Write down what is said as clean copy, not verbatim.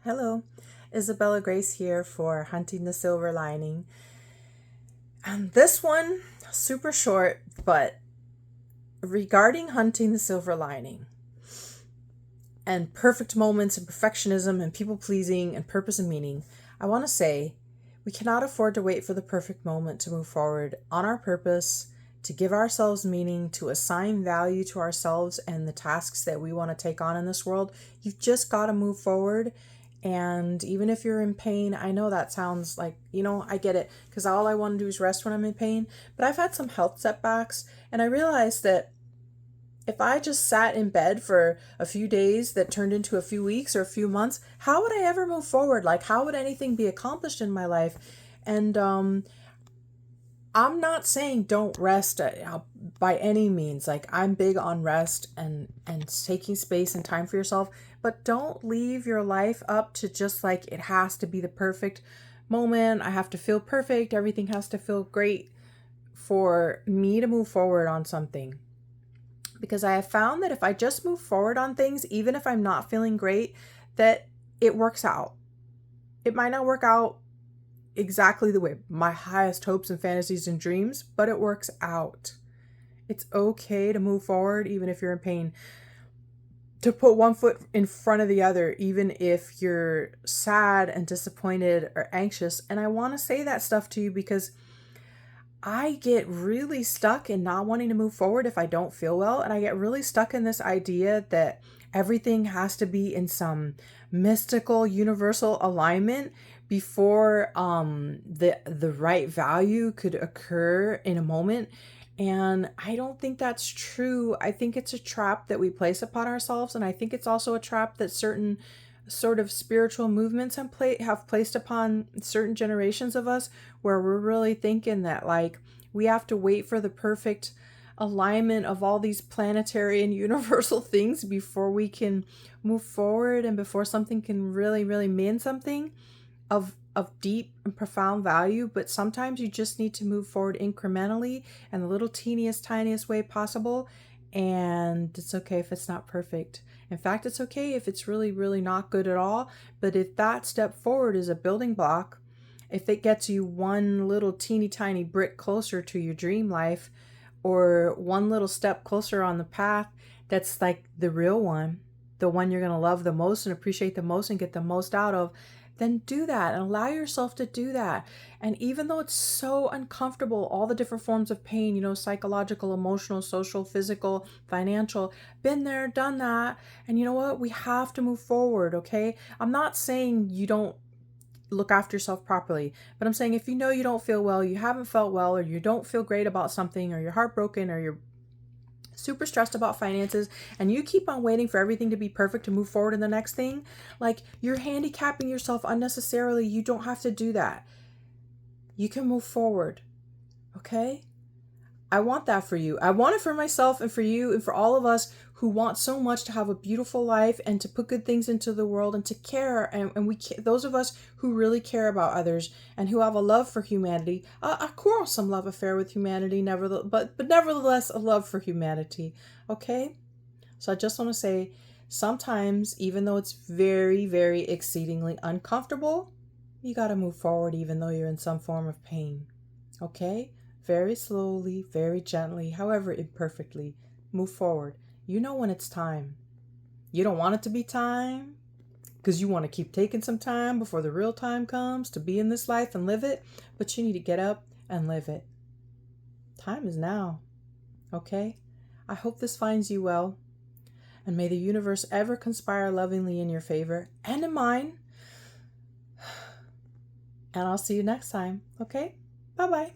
Hello, Isabella Grace here for Hunting the Silver Lining. And this one, super short, but regarding hunting the silver lining and perfect moments and perfectionism and people pleasing and purpose and meaning, I want to say we cannot afford to wait for the perfect moment to move forward on our purpose, to give ourselves meaning, to assign value to ourselves and the tasks that we want to take on in this world. You've just got to move forward. And even if you're in pain, I know that sounds like, I get it, because all I want to do is rest when I'm in pain. But I've had some health setbacks, and I realized that if I just sat in bed for a few days that turned into a few weeks or a few months, how would I ever move forward? Like, how would anything be accomplished in my life? And I'm not saying don't rest by any means. Like, I'm big on rest and taking space and time for yourself, but don't leave your life up to just like it has to be the perfect moment. I have to feel perfect. Everything has to feel great for me to move forward on something. Because I have found that if I just move forward on things, even if I'm not feeling great, that it works out. It might not work out exactly the way my highest hopes and fantasies and dreams, but it works out. It's okay to move forward even if you're in pain, to put one foot in front of the other even if you're sad and disappointed or anxious. And I want to say that stuff to you because I get really stuck in not wanting to move forward if I don't feel well, and I get really stuck in this idea that everything has to be in some mystical universal alignment before the right value could occur in a moment. And I don't think that's true. I think it's a trap that we place upon ourselves, and I think it's also a trap that certain sort of spiritual movements have placed upon certain generations of us, where we're really thinking that like we have to wait for the perfect alignment of all these planetary and universal things before we can move forward and before something can really mean something of deep and profound value. But sometimes you just need to move forward incrementally and the little tiniest way possible, and it's okay if it's not perfect. In fact, it's okay if it's really not good at all. But if that step forward is a building block, if it gets you one little teeny tiny brick closer to your dream life, or one little step closer on the path that's like the real one, the one you're going to love the most and appreciate the most and get the most out of, then do that and allow yourself to do that. And even though it's so uncomfortable, all the different forms of pain, psychological, emotional, social, physical, financial, been there, done that. And you know what? We have to move forward, okay? I'm not saying you don't look after yourself properly, but I'm saying if you know you don't feel well, you haven't felt well, or you don't feel great about something, or you're heartbroken, or you're super stressed about finances, and you keep on waiting for everything to be perfect to move forward in the next thing, like you're handicapping yourself unnecessarily. You don't have to do that. You can move forward, okay? I want that for you. I want it for myself and for you and for all of us who want so much to have a beautiful life and to put good things into the world and to care. And those of us who really care about others and who have a love for humanity, a quarrelsome love affair with humanity, but nevertheless a love for humanity. Okay? So I just want to say, sometimes, even though it's very exceedingly uncomfortable, you got to move forward even though you're in some form of pain. Okay? Very slowly, very gently, however imperfectly, move forward. You know when it's time. You don't want it to be time because you want to keep taking some time before the real time comes to be in this life and live it, but you need to get up and live it. Time is now. Okay? I hope this finds you well, and may the universe ever conspire lovingly in your favor and in mine. And I'll see you next time. Okay? Bye-bye.